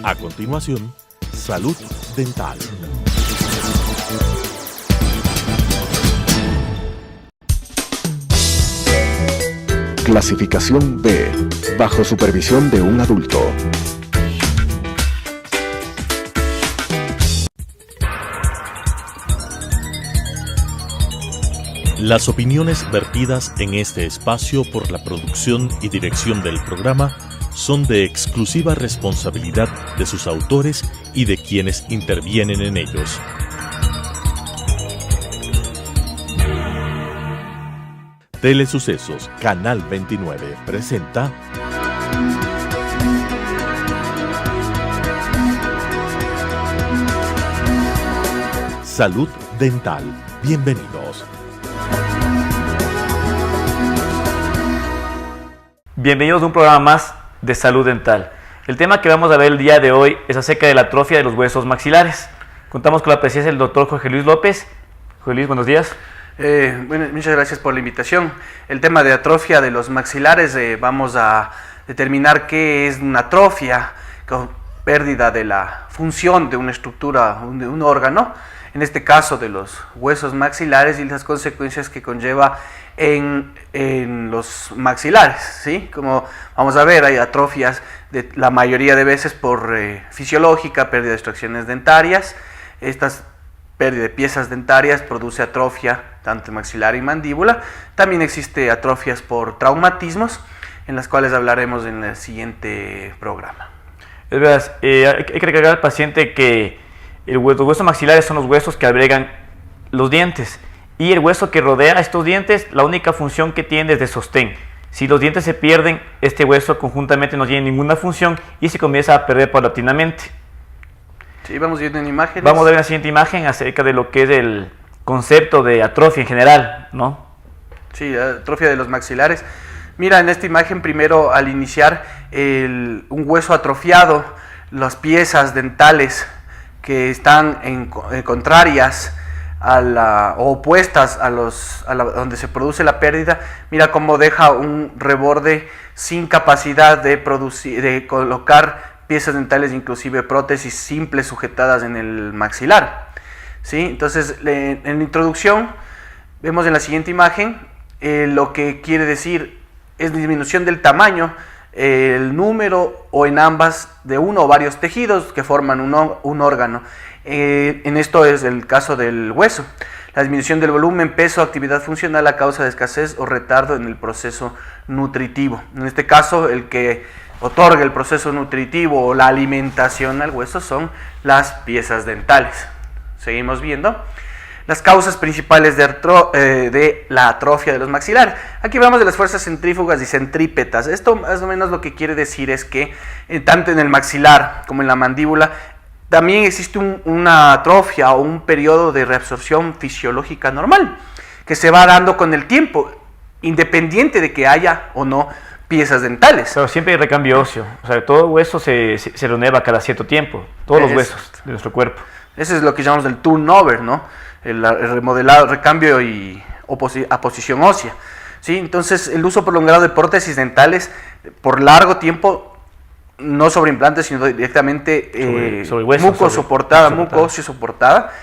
A continuación, Salud Dental. Clasificación B, bajo supervisión de un adulto. Las opiniones vertidas en este espacio por la producción y dirección del programa son de exclusiva responsabilidad de sus autores y de quienes intervienen en ellos. Telesucesos Canal 29 presenta Salud Dental. Bienvenidos. Bienvenidos a un programa más de Salud Dental. El tema que vamos a ver el día de hoy es acerca de la atrofia de los huesos maxilares. Contamos con la presencia del doctor Jorge Luis López. Jorge Luis, buenos días. Bueno, muchas gracias por la invitación. El tema de atrofia de los maxilares, vamos a determinar qué es una atrofia, con pérdida de la función de una estructura, de un órgano, en este caso de los huesos maxilares y las consecuencias que conlleva en los maxilares, ¿sí? Como vamos a ver, hay atrofias la mayoría de veces por fisiológica, pérdida de extracciones dentarias. Estas pérdida de piezas dentarias produce atrofia tanto maxilar y mandíbula. También existe atrofias por traumatismos, en las cuales hablaremos en el siguiente programa. Es verdad, hay que recalcar al paciente que los huesos maxilares son los huesos que albergan los dientes, y el hueso que rodea a estos dientes, la única función que tiene es de sostén. Si los dientes se pierden, este hueso conjuntamente no tiene ninguna función y se comienza a perder paulatinamente. Sí, vamos viendo en imágenes. Vamos a ver en la siguiente imagen acerca de lo que es el concepto de atrofia en general, ¿no? Sí, la atrofia de los maxilares. Mira, en esta imagen primero, al iniciar un hueso atrofiado, las piezas dentales que están contrarias o opuestas a donde se produce la pérdida, mira cómo deja un reborde sin capacidad de colocar piezas dentales, inclusive prótesis simples sujetadas en el maxilar, ¿sí? Entonces, en la introducción, vemos en la siguiente imagen lo que quiere decir es disminución del tamaño, el número o en ambas de uno o varios tejidos que forman un órgano. En esto es el caso del hueso. La disminución del volumen, peso, actividad funcional a causa de escasez o retardo en el proceso nutritivo. En este caso, el que otorga el proceso nutritivo o la alimentación al hueso son las piezas dentales. Seguimos viendo las causas principales de la atrofia de los maxilares. Aquí hablamos de las fuerzas centrífugas y centrípetas. Esto más o menos lo que quiere decir es que tanto en el maxilar como en la mandíbula también existe una atrofia o un periodo de reabsorción fisiológica normal que se va dando con el tiempo, independiente de que haya o no piezas dentales. Pero siempre hay recambio óseo, o sea, todo hueso se renueva cada cierto tiempo, todos los huesos de nuestro cuerpo. Eso es lo que llamamos el turnover, ¿no? El remodelado, recambio y aposición ósea, ¿sí? Entonces, el uso prolongado de prótesis dentales por largo tiempo, no sobre implantes, sino directamente sobre hueso, muco-óseo soportada,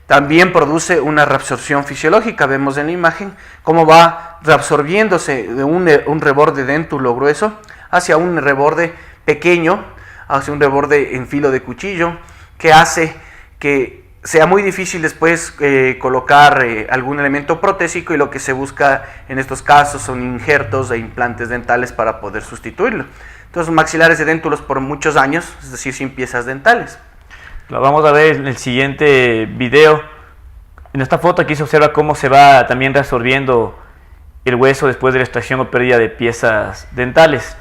también produce una reabsorción fisiológica. Vemos en la imagen cómo va reabsorbiéndose de un reborde dentulo grueso hacia un reborde pequeño, hacia un reborde en filo de cuchillo, que hace que sea muy difícil después colocar algún elemento protésico, y lo que se busca en estos casos son injertos e implantes dentales para poder sustituirlo. Entonces, maxilares de déntulos por muchos años, es decir, sin piezas dentales. Lo vamos a ver en el siguiente video. En esta foto aquí se observa cómo se va también reabsorbiendo el hueso después de la extracción o pérdida de piezas dentales.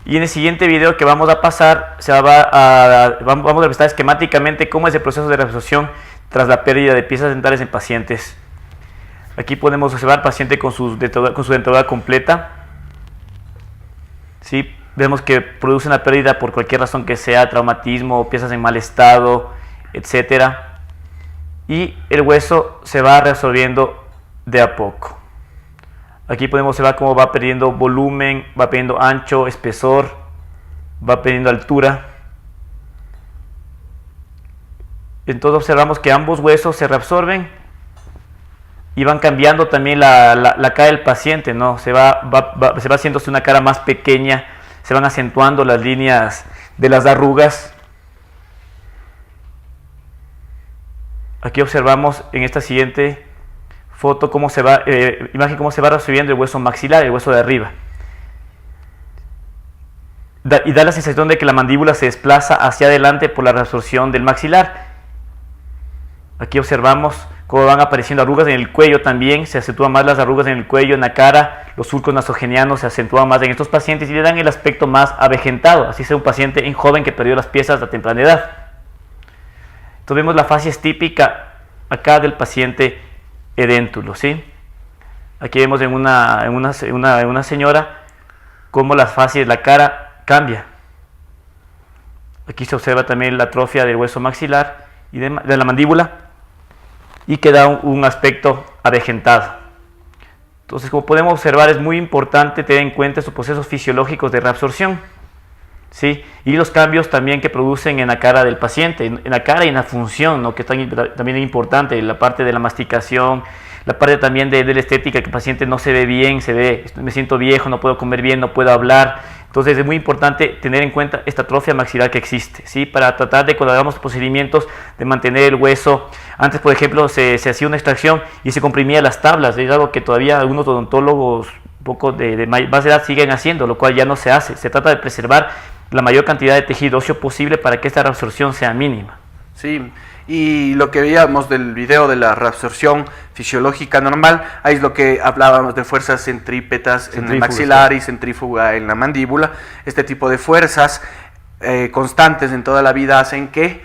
Y en el siguiente video que vamos a pasar, vamos a revisar esquemáticamente cómo es el proceso de reabsorción tras la pérdida de piezas dentales en pacientes. Aquí podemos observar al paciente con su dentadura completa. ¿Sí? Vemos que produce una pérdida por cualquier razón que sea, traumatismo, piezas en mal estado, etc. Y el hueso se va reabsorbiendo de a poco. Aquí podemos observar cómo va perdiendo volumen, va perdiendo ancho, espesor, va perdiendo altura. Entonces observamos que ambos huesos se reabsorben y van cambiando también la cara del paciente, ¿no? Se va haciéndose una cara más pequeña, se van acentuando las líneas de las arrugas. Aquí observamos en esta siguiente foto cómo se va, imagen cómo se va reabsorbiendo el hueso maxilar, el hueso de arriba. Y da la sensación de que la mandíbula se desplaza hacia adelante por la reabsorción del maxilar. Aquí observamos cómo van apareciendo arrugas en el cuello también, se acentúan más las arrugas en el cuello, en la cara, los surcos nasogenianos se acentúan más en estos pacientes y le dan el aspecto más avejentado, así sea un paciente joven que perdió las piezas a temprana edad. Entonces vemos la facies típica acá del paciente edéntulo, ¿sí? Aquí vemos en una señora cómo las facies, la cara cambia. Aquí se observa también la atrofia del hueso maxilar y de la mandíbula y queda un aspecto avejentado. Entonces, como podemos observar, es muy importante tener en cuenta estos procesos fisiológicos de reabsorción, ¿sí? Y los cambios también que producen en la cara del paciente, en la cara y en la función, ¿no? Que también es importante, la parte de la masticación, la parte también de la estética, que el paciente no se ve bien, me siento viejo, no puedo comer bien, no puedo hablar. Entonces es muy importante tener en cuenta esta atrofia maxilar que existe, ¿sí? Para tratar de, cuando hagamos procedimientos, de mantener el hueso. Antes, por ejemplo, se hacía una extracción y se comprimía las tablas, es algo que todavía algunos odontólogos un poco de más edad siguen haciendo, lo cual ya no se hace. Se trata de preservar la mayor cantidad de tejido óseo posible para que esta reabsorción sea mínima. Sí, y lo que veíamos del video de la reabsorción fisiológica normal, ahí es lo que hablábamos de fuerzas centrípetas en el maxilar y centrífuga en la mandíbula. Este tipo de fuerzas constantes en toda la vida hacen que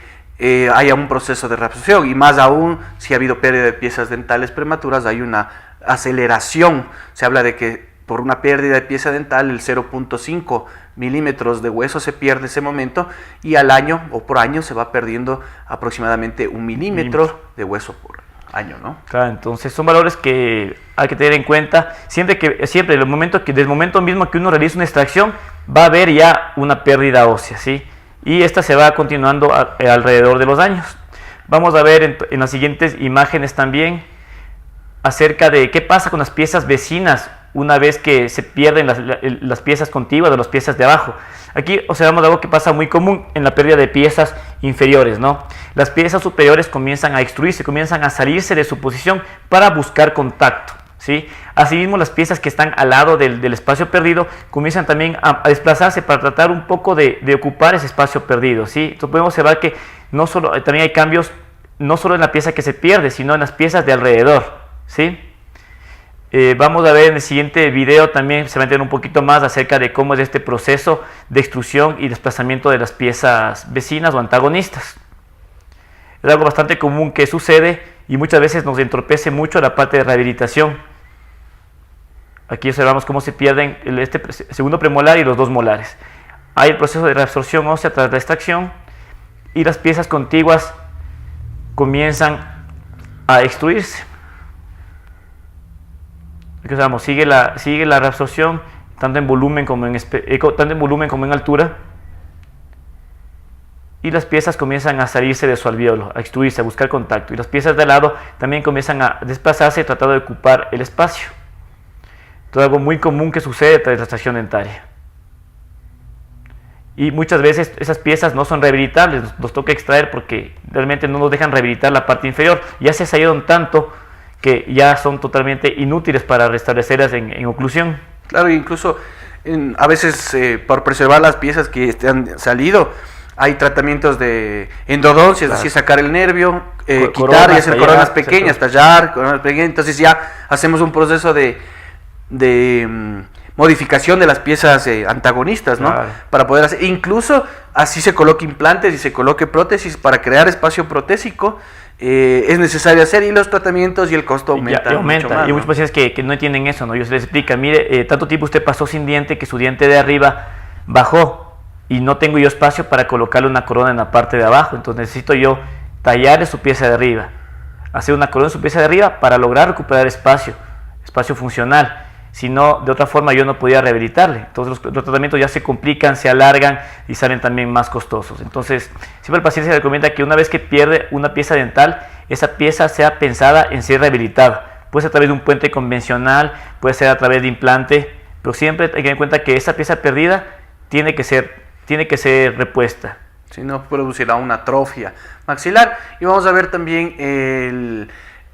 haya un proceso de reabsorción, y más aún si ha habido pérdida de piezas dentales prematuras, hay una aceleración. Se habla de que por una pérdida de pieza dental, el 0.5 milímetros de hueso se pierde ese momento, y al año o por año se va perdiendo aproximadamente 1 milímetro de hueso por año, ¿no? Claro, entonces son valores que hay que tener en cuenta. Siempre desde el momento mismo que uno realiza una extracción, va a haber ya una pérdida ósea, ¿sí? Y esta se va continuando alrededor de los años. Vamos a ver en las siguientes imágenes también acerca de qué pasa con las piezas vecinas una vez que se pierden las piezas contiguas de las piezas de abajo. Aquí observamos algo que pasa muy común en la pérdida de piezas inferiores, ¿no? Las piezas superiores comienzan a extruirse, comienzan a salirse de su posición para buscar contacto, ¿sí? Asimismo, las piezas que están al lado del espacio perdido comienzan también a desplazarse para tratar un poco de ocupar ese espacio perdido, ¿sí? Entonces podemos observar que también hay cambios no solo en la pieza que se pierde, sino en las piezas de alrededor, ¿sí? Vamos a ver en el siguiente video, también se va a entender un poquito más acerca de cómo es este proceso de extrusión y desplazamiento de las piezas vecinas o antagonistas. Es algo bastante común que sucede y muchas veces nos entorpece mucho la parte de rehabilitación. Aquí observamos cómo se pierden el segundo premolar y los 2 molares. Hay el proceso de reabsorción ósea tras la extracción y las piezas contiguas comienzan a extruirse. Sigue la reabsorción tanto en volumen como en altura, y las piezas comienzan a salirse de su alvéolo, a extruirse, a buscar contacto, y las piezas de lado también comienzan a desplazarse tratando de ocupar el espacio. Todo algo muy común que sucede tras la extracción dentaria. Y muchas veces esas piezas no son rehabilitables, nos toca extraer porque realmente no nos dejan rehabilitar la parte inferior. Ya se salieron tanto que ya son totalmente inútiles para restablecerlas en oclusión. Claro, incluso a veces por preservar las piezas que han salido, hay tratamientos de endodoncia, es decir, sacar el nervio, quitar y hacer coronas pequeñas, tallar coronas pequeñas. Entonces ya hacemos un proceso de modificación de las piezas antagonistas, ¿no? Claro. Para poder hacer, incluso así se coloque implantes y se coloque prótesis para crear espacio protésico. Es necesario hacer, y los tratamientos y el costo aumenta. Mucho más, ¿no? Y muchos pacientes que no entienden eso, ¿no? Yo se les explica, mire, tanto tiempo usted pasó sin diente que su diente de arriba bajó y no tengo yo espacio para colocarle una corona en la parte de abajo, entonces necesito yo tallarle su pieza de arriba, hacer una corona en su pieza de arriba para lograr recuperar espacio funcional. si no, de otra forma yo no podía rehabilitarle. Entonces los tratamientos ya se complican, se alargan y salen también más costosos. Entonces siempre al paciente se le recomienda que una vez que pierde una pieza dental, esa pieza sea pensada en ser rehabilitada. Puede ser a través de un puente convencional, puede ser a través de implante, pero siempre hay que tener en cuenta que esa pieza perdida tiene que ser repuesta. Si no, producirá una atrofia maxilar. Y vamos a ver también en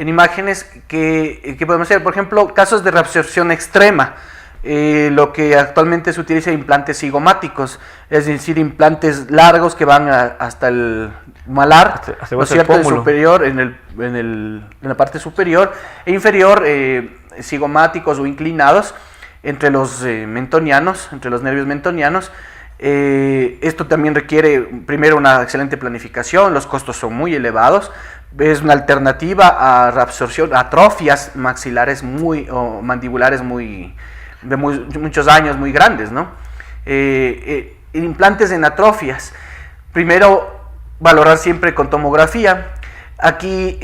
imágenes que podemos hacer, por ejemplo, casos de reabsorción extrema. Lo que actualmente se utiliza implantes cigomáticos, es decir, implantes largos que van hasta el malar, ¿no es cierto?, superior, en la parte superior e inferior, cigomáticos o inclinados entre los mentonianos, entre los nervios mentonianos. Esto también requiere primero una excelente planificación, los costos son muy elevados, es una alternativa a reabsorción, a atrofias maxilares o mandibulares de muchos años, muy grandes, ¿no? Implantes en atrofias, primero valorar siempre con tomografía. Aquí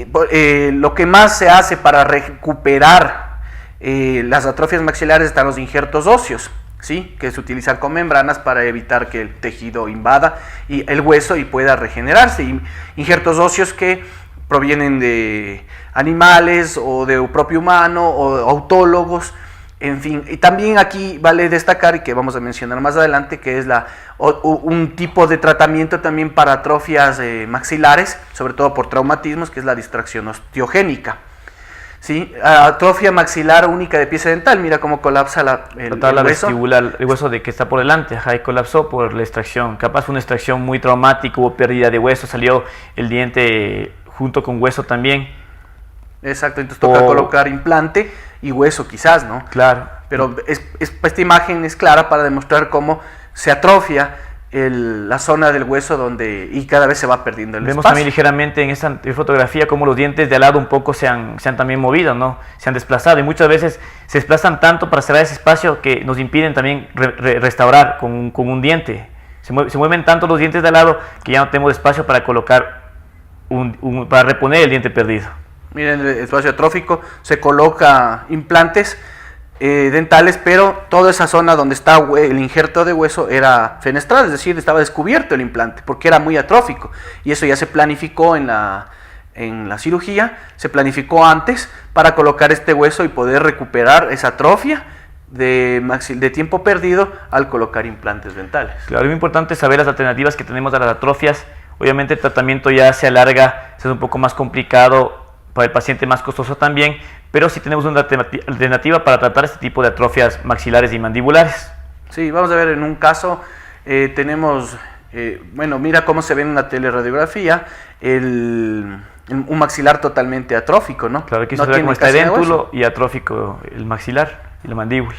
lo que más se hace para recuperar las atrofias maxilares están los injertos óseos, ¿sí?, que se utilizan con membranas para evitar que el tejido invada el hueso y pueda regenerarse. Injertos óseos que provienen de animales o de un propio humano o autólogos, en fin. Y también aquí vale destacar, y que vamos a mencionar más adelante, que es un tipo de tratamiento también para atrofias maxilares, sobre todo por traumatismos, que es la distracción osteogénica. ¿Sí? Atrofia maxilar única de pieza dental, mira cómo colapsa el hueso. Vestibular, el hueso que está por delante, y colapsó por la extracción. Capaz fue una extracción muy traumática, hubo pérdida de hueso, salió el diente junto con hueso también. Exacto, entonces toca colocar implante y hueso quizás, ¿no? Claro. Pero esta imagen es clara para demostrar cómo se atrofia la zona del hueso y cada vez se va perdiendo el espacio. Vemos también ligeramente en esta fotografía cómo los dientes de al lado un poco se han también movido, ¿no? Se han desplazado, y muchas veces se desplazan tanto para cerrar ese espacio que nos impiden también restaurar con un diente. Se mueven tanto los dientes de al lado que ya no tenemos espacio para colocar para reponer el diente perdido. Miren, el espacio atrófico se coloca implantes dentales, pero toda esa zona donde está el injerto de hueso era fenestrada, es decir, estaba descubierto el implante porque era muy atrófico, y eso ya se planificó en la cirugía, se planificó antes para colocar este hueso y poder recuperar esa atrofia de tiempo perdido al colocar implantes dentales. Claro, es muy importante saber las alternativas que tenemos a las atrofias. Obviamente el tratamiento ya se alarga, es un poco más complicado, para el paciente más costoso también, pero sí tenemos una alternativa para tratar este tipo de atrofias maxilares y mandibulares. Sí, vamos a ver en un caso, tenemos, bueno, mira cómo se ve en una teleradiografía, un maxilar totalmente atrófico, ¿no? Claro, aquí se ve cómo está edéntulo y atrófico el maxilar y la mandíbula.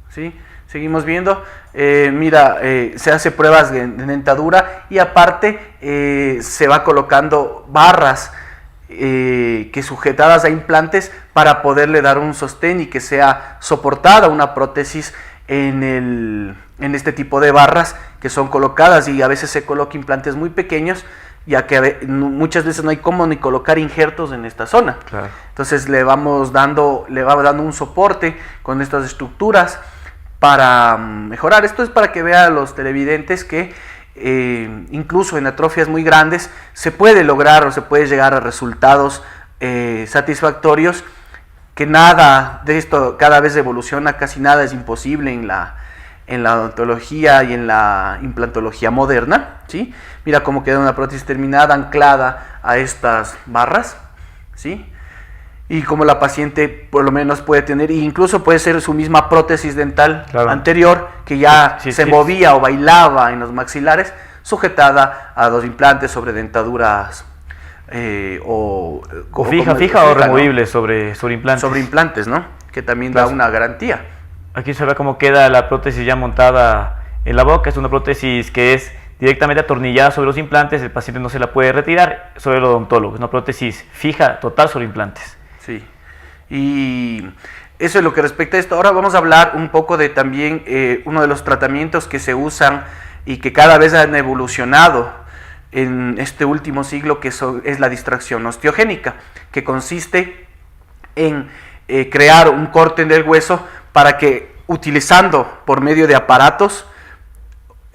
Sí, seguimos viendo, mira, se hace pruebas de dentadura y aparte se va colocando barras que sujetadas a implantes para poderle dar un sostén y que sea soportada una prótesis en este tipo de barras que son colocadas, y a veces se coloca implantes muy pequeños, ya que muchas veces no hay cómo ni colocar injertos en esta zona. Claro. Entonces le va dando un soporte con estas estructuras para mejorar. Esto es para que vean los televidentes que incluso en atrofias muy grandes se puede lograr o se puede llegar a resultados satisfactorios, que nada de esto cada vez evoluciona, casi nada es imposible en la odontología y en la implantología moderna, ¿sí? Mira cómo queda una prótesis terminada anclada a estas barras, ¿sí? Y como la paciente por lo menos puede tener, e incluso puede ser su misma prótesis dental, claro, anterior, que ya se movía o bailaba en los maxilares, sujetada a dos implantes sobre dentaduras o fija o removible, ¿no? sobre implantes. Sobre implantes, ¿no? Que también da una garantía. Aquí se ve cómo queda la prótesis ya montada en la boca. Es una prótesis que es directamente atornillada sobre los implantes, el paciente no se la puede retirar, sobre el odontólogo. Es una prótesis fija, total, sobre implantes. Sí, y eso es lo que respecta a esto. Ahora vamos a hablar un poco de también uno de los tratamientos que se usan y que cada vez han evolucionado en este último siglo, que es la distracción osteogénica, que consiste en crear un corte del hueso para que, utilizando por medio de aparatos,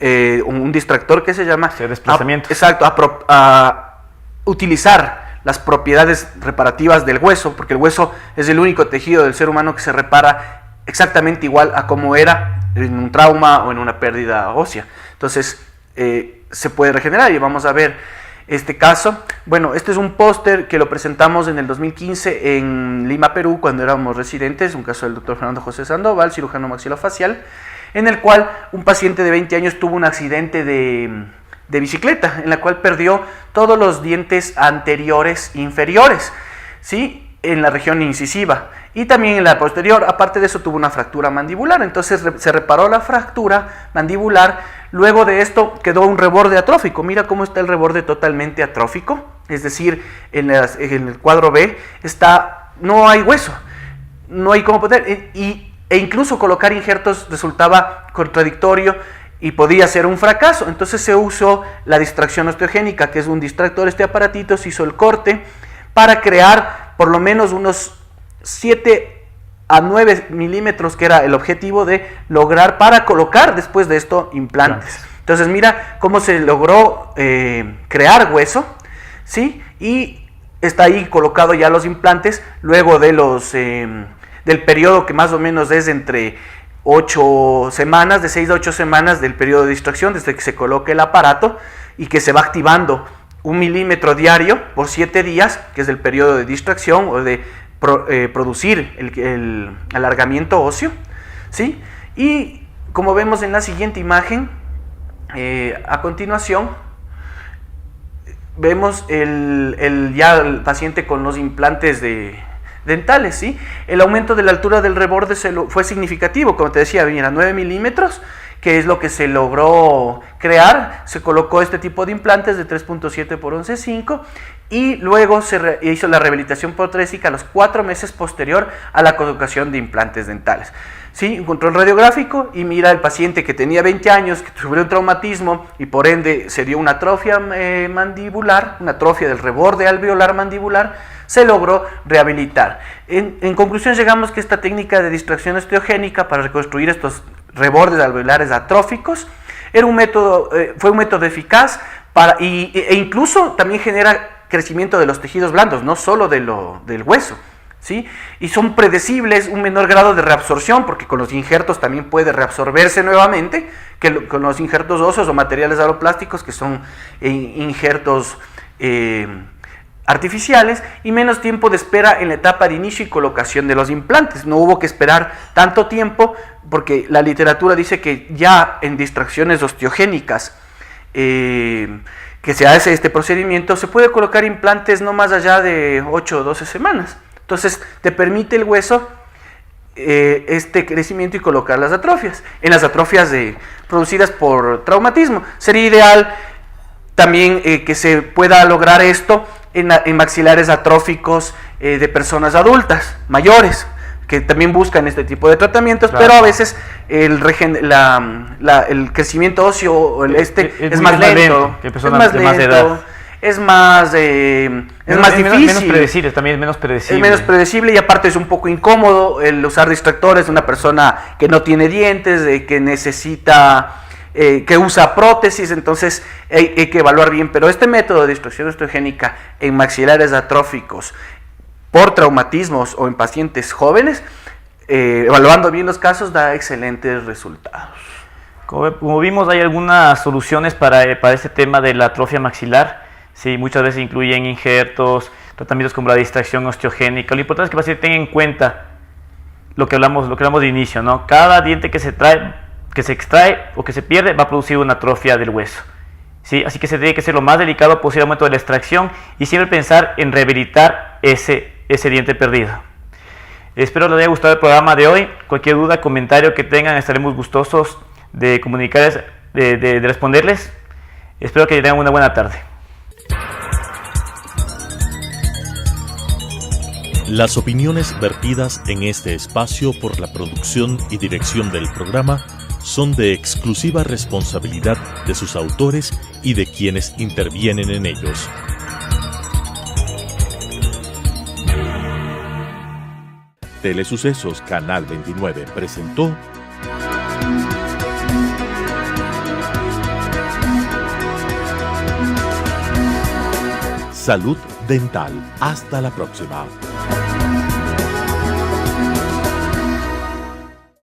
un distractor que se llama... desplazamientos. Exacto, a utilizar las propiedades reparativas del hueso, porque el hueso es el único tejido del ser humano que se repara exactamente igual a como era en un trauma o en una pérdida ósea. Entonces, se puede regenerar y vamos a ver este caso. Bueno, este es un póster que lo presentamos en el 2015 en Lima, Perú, cuando éramos residentes, un caso del doctor Fernando José Sandoval, cirujano maxilofacial, en el cual un paciente de 20 años tuvo un accidente de bicicleta, en la cual perdió todos los dientes anteriores e inferiores, ¿sí?, en la región incisiva, y también en la posterior. Aparte de eso, tuvo una fractura mandibular. Entonces se reparó la fractura mandibular. Luego de esto quedó un reborde atrófico. Mira cómo está el reborde totalmente atrófico, es decir, en el cuadro B no hay hueso, no hay cómo poder, e incluso colocar injertos resultaba contradictorio y podía ser un fracaso. Entonces se usó la distracción osteogénica, que es un distractor. Este aparatito se hizo el corte para crear por lo menos unos 7 a 9 milímetros, que era el objetivo de lograr para colocar después de esto implantes. Entonces mira cómo se logró crear hueso, ¿sí? Y está ahí colocado ya los implantes luego de del periodo que más o menos es entre 8 semanas, de 6 a 8 semanas del periodo de distracción, desde que se coloque el aparato y que se va activando 1 milímetro diario por 7 días, que es el periodo de distracción o de producir el alargamiento óseo, ¿sí? Y como vemos en la siguiente imagen, a continuación, vemos ya el paciente con los implantes dentales, ¿sí? El aumento de la altura del reborde fue significativo, como te decía, mira, 9 milímetros, que es lo que se logró crear. Se colocó este tipo de implantes de 3.7 por 11.5 y luego se hizo la rehabilitación protrésica a los 4 meses posterior a la colocación de implantes dentales. ¿Sí? Un control radiográfico y mira el paciente que tenía 20 años, que sufrió un traumatismo y por ende se dio una atrofia mandibular, una atrofia del reborde alveolar mandibular, se logró rehabilitar. En conclusión, llegamos que esta técnica de distracción osteogénica para reconstruir estos rebordes alveolares atróficos fue un método eficaz e incluso también genera crecimiento de los tejidos blandos, no solo del hueso, ¿sí? Y son predecibles, un menor grado de reabsorción, porque con los injertos también puede reabsorberse nuevamente, que con los injertos óseos o materiales aloplásticos, que son injertos artificiales, y menos tiempo de espera en la etapa de inicio y colocación de los implantes. No hubo que esperar tanto tiempo, porque la literatura dice que ya en distracciones osteogénicas que se hace este procedimiento, se puede colocar implantes no más allá de 8 o 12 semanas. Entonces te permite el hueso este crecimiento y colocar las atrofias. En las atrofias producidas por traumatismo, sería ideal también que se pueda lograr esto en maxilares atróficos de personas adultas, mayores, que también buscan este tipo de tratamientos, claro. Pero a veces el crecimiento óseo es más lento, es más difícil. Menos predecible, también es menos predecible. Es menos predecible y aparte es un poco incómodo el usar distractores de una persona que no tiene dientes, que necesita... que usa prótesis. Entonces hay que evaluar bien, pero este método de distracción osteogénica en maxilares atróficos por traumatismos o en pacientes jóvenes, evaluando bien los casos, da excelentes resultados. Como vimos, hay algunas soluciones para este tema de la atrofia maxilar. Sí, muchas veces incluyen injertos, tratamientos como la distracción osteogénica. Lo importante es que el paciente tenga en cuenta lo que hablamos de inicio, ¿no? Cada diente que se extrae o que se pierde va a producir una atrofia del hueso, ¿sí? Así que se tiene que ser lo más delicado posible al momento de la extracción y siempre pensar en rehabilitar ese diente perdido. Espero les haya gustado el programa de hoy. Cualquier duda, comentario que tengan, estaremos gustosos de comunicarles, de responderles. Espero que tengan una buena tarde. Las opiniones vertidas en este espacio por la producción y dirección del programa son de exclusiva responsabilidad de sus autores y de quienes intervienen en ellos. Telesucesos Canal 29 presentó Salud Dental. Hasta la próxima.